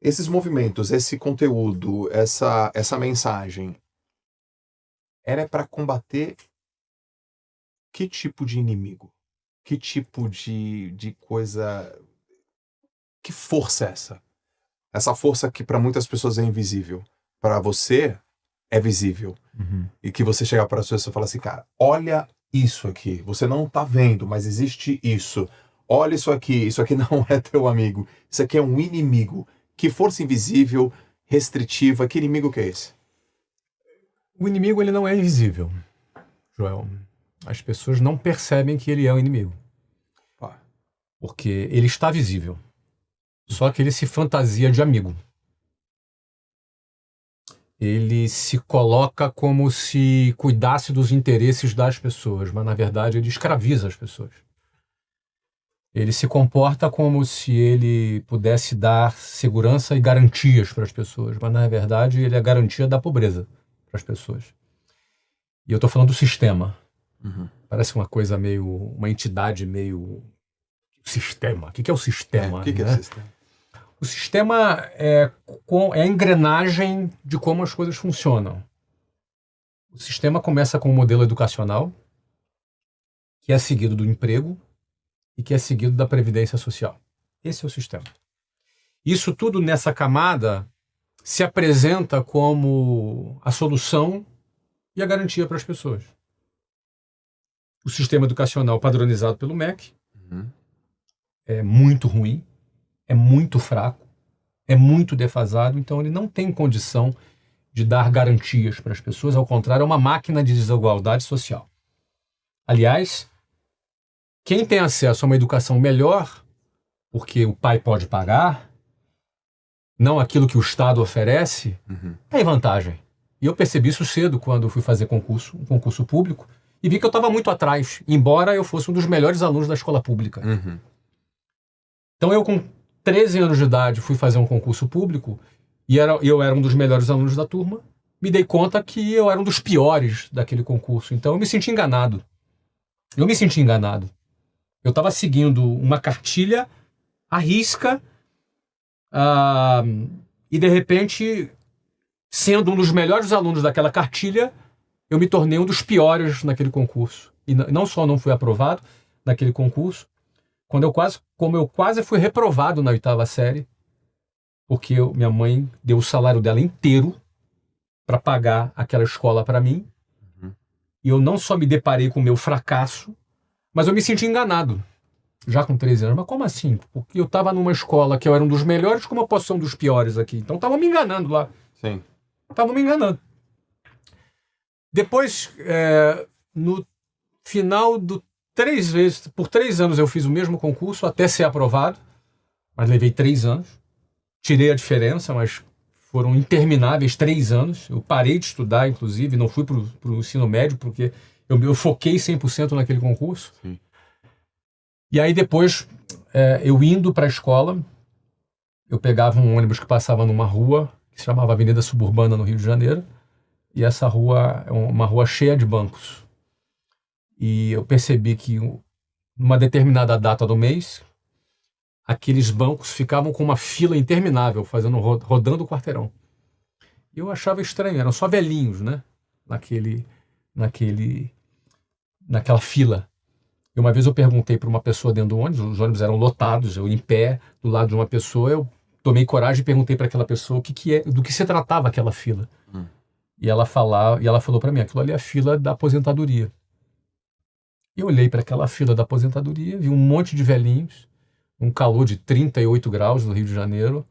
esses movimentos, esse conteúdo, essa mensagem, era para combater que tipo de inimigo? Que tipo de coisa... Que força é essa? Essa força que para muitas pessoas é invisível. Para você, é visível. Uhum. E que você chega para as pessoas e fala assim, cara, olha isso aqui. Você não tá vendo, mas existe isso. Olha isso aqui não é teu amigo. Isso aqui é um inimigo. Que força invisível, restritiva, que inimigo que é esse? O inimigo, ele não é invisível, Joel. As pessoas não percebem que ele é um inimigo. Porque ele está visível. Só que ele se fantasia de amigo. Ele se coloca como se cuidasse dos interesses das pessoas, mas na verdade ele escraviza as pessoas. Ele se comporta como se ele pudesse dar segurança e garantias para as pessoas, mas na verdade ele é a garantia da pobreza para as pessoas. E eu estou falando do sistema. Uhum. Parece uma coisa meio... uma entidade meio... Sistema. O que é o sistema? O que é né? o sistema? O sistema é a engrenagem de como as coisas funcionam. O sistema começa com um modelo educacional, que é seguido do emprego e que é seguido da previdência social. Esse é o sistema. Isso tudo nessa camada se apresenta como a solução e a garantia para as pessoas. O sistema educacional padronizado pelo MEC é muito ruim, é muito fraco, é muito defasado, então ele não tem condição de dar garantias para as pessoas, ao contrário, é uma máquina de desigualdade social. Aliás, quem tem acesso a uma educação melhor, porque o pai pode pagar, não aquilo que o Estado oferece, tem vantagem. E eu percebi isso cedo quando fui fazer um concurso público, e vi que eu estava muito atrás, embora eu fosse um dos melhores alunos da escola pública. Então eu, com 13 anos de idade, fui fazer um concurso público, e eu era um dos melhores alunos da turma, me dei conta que eu era um dos piores daquele concurso. Então eu me senti enganado. Eu estava seguindo uma cartilha à risca, e de repente, sendo um dos melhores alunos daquela cartilha, eu me tornei um dos piores naquele concurso. E não só não fui aprovado naquele concurso, como eu quase fui reprovado na 8ª série, porque minha mãe deu o salário dela inteiro para pagar aquela escola para mim, e eu não só me deparei com o meu fracasso, mas eu me senti enganado, já com 13 anos. Mas como assim? Porque eu estava numa escola que eu era um dos melhores, como eu posso ser um dos piores aqui? Então estavam me enganando lá. Sim. Estavam me enganando. Depois, no final por 3 anos eu fiz o mesmo concurso até ser aprovado, mas levei 3 anos. Tirei a diferença, mas foram intermináveis 3 anos. Eu parei de estudar, inclusive, não fui para o ensino médio, porque eu foquei 100% naquele concurso. Sim. E aí depois, eu indo para a escola, eu pegava um ônibus que passava numa rua, que se chamava Avenida Suburbana, no Rio de Janeiro, e essa rua é uma rua cheia de bancos. E eu percebi que, numa determinada data do mês, aqueles bancos ficavam com uma fila interminável, rodando o quarteirão. E eu achava estranho, eram só velhinhos, né? Naquela fila. E uma vez eu perguntei para uma pessoa dentro do ônibus, os ônibus eram lotados, eu em pé, do lado de uma pessoa, eu tomei coragem e perguntei para aquela pessoa do que se tratava aquela fila. E ela falou para mim, aquilo ali é a fila da aposentadoria. Eu olhei para aquela fila da aposentadoria, vi um monte de velhinhos, um calor de 38 graus no Rio de Janeiro,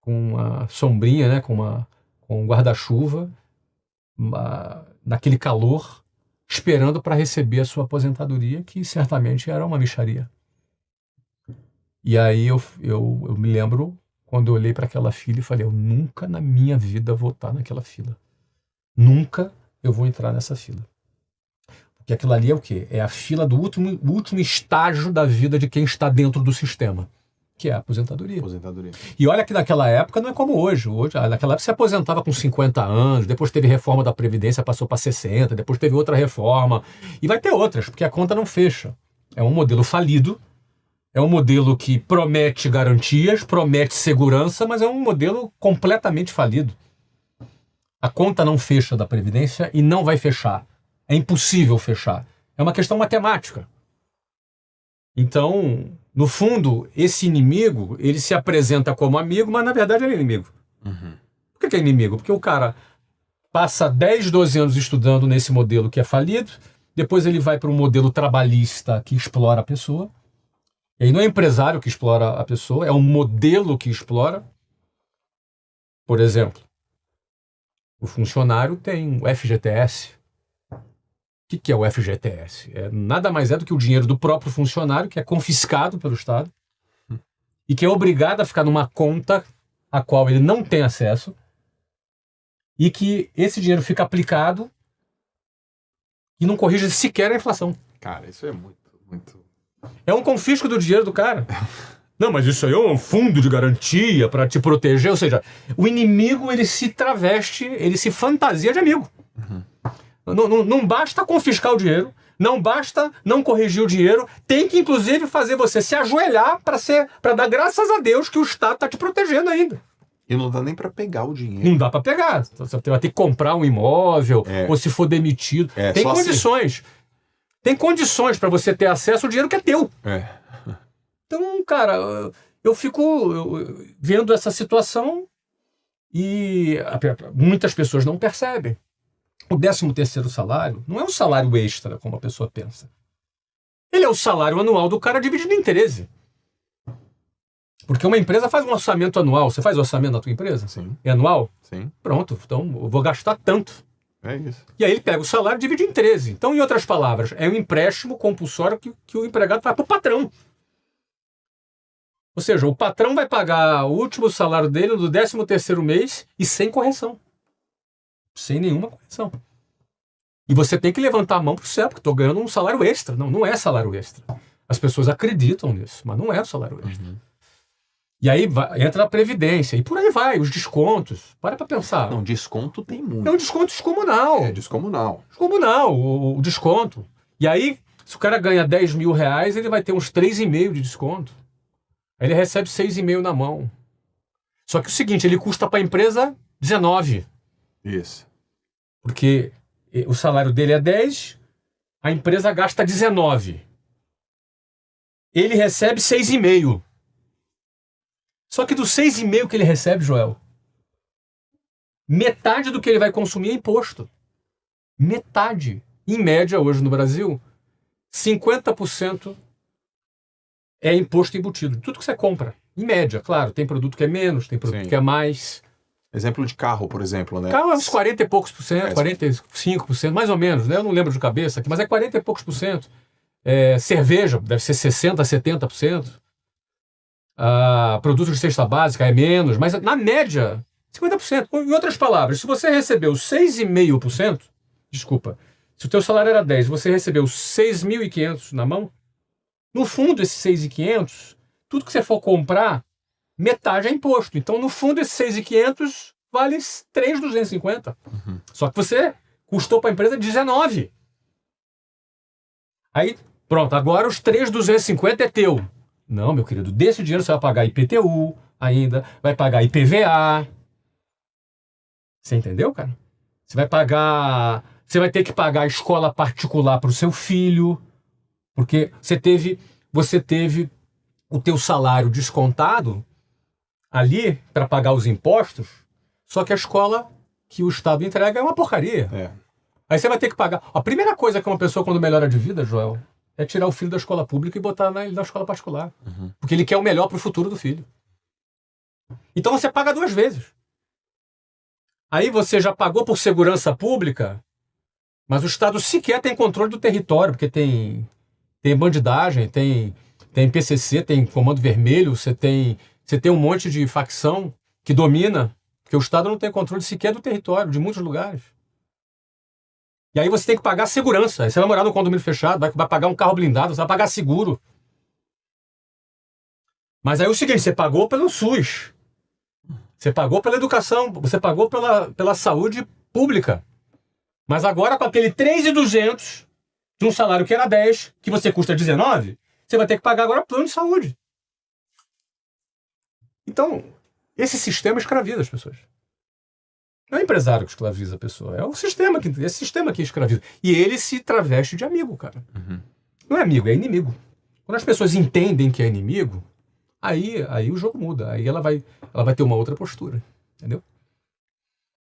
com uma sombrinha, né, com um guarda-chuva, naquele calor, esperando para receber a sua aposentadoria, que certamente era uma mixaria. E aí eu me lembro, quando eu olhei para aquela fila e falei, eu nunca na minha vida vou estar naquela fila. Nunca eu vou entrar nessa fila. Porque aquilo ali é o quê? É a fila do último estágio da vida de quem está dentro do sistema, que é a aposentadoria. E olha que naquela época não é como hoje. Naquela época você aposentava com 50 anos, depois teve reforma da Previdência, passou para 60, depois teve outra reforma, e vai ter outras, porque a conta não fecha. É um modelo falido, É um modelo que promete garantias, promete segurança, mas é um modelo completamente falido. A conta não fecha da Previdência e não vai fechar. É impossível fechar. É uma questão matemática. Então, no fundo, esse inimigo, ele se apresenta como amigo, mas na verdade ele é inimigo. Por que é inimigo? Porque o cara passa 10, 12 anos estudando nesse modelo que é falido, depois ele vai para um modelo trabalhista que explora a pessoa. E aí não é empresário que explora a pessoa, é um modelo que explora. Por exemplo, o funcionário tem o FGTS. O que é o FGTS? Nada mais é do que o dinheiro do próprio funcionário, que é confiscado pelo Estado, e que é obrigado a ficar numa conta a qual ele não tem acesso, e que esse dinheiro fica aplicado e não corrige sequer a inflação. Cara, isso é muito... É um confisco do dinheiro do cara. Não, mas isso aí é um fundo de garantia para te proteger. Ou seja, o inimigo, ele se traveste, ele se fantasia de amigo. Não basta confiscar o dinheiro, não basta não corrigir o dinheiro, tem que, inclusive, fazer você se ajoelhar para dar graças a Deus que o Estado está te protegendo ainda. E não dá nem para pegar o dinheiro. Não dá para pegar. Você vai ter que comprar um imóvel, ou se for demitido. Tem condições. Assim. Tem condições para você ter acesso ao dinheiro que é teu. Então, cara, eu fico vendo essa situação e muitas pessoas não percebem. O 13º salário não é um salário extra, como a pessoa pensa. Ele é o salário anual do cara dividido em 13. Porque uma empresa faz um orçamento anual. Você faz orçamento na tua empresa? Sim. É anual? Sim. Pronto, então eu vou gastar tanto. É isso. E aí ele pega o salário e divide em 13. Então, em outras palavras, é um empréstimo compulsório que o empregado faz para o patrão. Ou seja, o patrão vai pagar o último salário dele no 13º mês e sem correção. Sem nenhuma correção. E você tem que levantar a mão para o céu, porque estou ganhando um salário extra. Não é salário extra. As pessoas acreditam nisso, mas não é salário extra. E aí entra a Previdência, e por aí vai, os descontos. Para pensar. Não, desconto tem muito. É um desconto descomunal. É descomunal. Descomunal, o desconto. E aí, se o cara ganha 10 mil reais, ele vai ter uns 3,5 de desconto. Aí ele recebe 6,5 na mão. Só que é o seguinte, ele custa para a empresa 19. Isso. Porque o salário dele é 10, a empresa gasta 19. Ele recebe 6,5. Só que dos 6,5 que ele recebe, Joel, metade do que ele vai consumir é imposto. Metade. Em média, hoje no Brasil, 50% é imposto embutido. Tudo que você compra. Em média, claro. Tem produto que é menos, tem produto que é mais. Exemplo de carro, por exemplo, né? Carro é uns 40 e poucos por cento, 45%, mais ou menos, né? Eu não lembro de cabeça aqui, mas é 40 e poucos por cento. Cerveja, deve ser 60%, 70%. Produtos de cesta básica é menos, mas na média, 50%. Em outras palavras, se você recebeu 6,5%, desculpa, se o teu salário era 10, você recebeu 6.500 na mão, no fundo, esses 6.500, tudo que você for comprar, metade é imposto. Então, no fundo, esses 6.500 vale 3.250. Só que você custou para a empresa 19. Aí, pronto, agora os 3.250 é teu. Não, meu querido, desse dinheiro você vai pagar IPTU ainda, vai pagar IPVA. Você entendeu, cara? Você vai ter que pagar a escola particular para o seu filho, porque você teve o teu salário descontado ali para pagar os impostos, só que a escola que o Estado entrega é uma porcaria. Aí você vai ter que pagar. A primeira coisa que uma pessoa, quando melhora de vida, Joel, é tirar o filho da escola pública e botar na escola particular. Porque ele quer o melhor para o futuro do filho. Então você paga 2 vezes. Aí você já pagou por segurança pública, mas o Estado sequer tem controle do território, porque tem bandidagem, tem PCC, tem Comando Vermelho, você tem um monte de facção que domina, porque o Estado não tem controle sequer do território, de muitos lugares. E aí você tem que pagar segurança. Aí você vai morar num condomínio fechado, vai pagar um carro blindado, você vai pagar seguro. Mas aí é o seguinte, você pagou pelo SUS. Você pagou pela educação, você pagou pela saúde pública. Mas agora com aquele 3.200 de um salário que era 10, que você custa 19, Você vai ter que pagar agora plano de saúde. Então, esse sistema escraviza as pessoas. Não é o empresário que escraviza a pessoa, é o sistema esse sistema que escraviza. E ele se traveste de amigo, cara. Não é amigo, é inimigo. Quando as pessoas entendem que é inimigo, aí o jogo muda. Aí ela vai ter uma outra postura. Entendeu?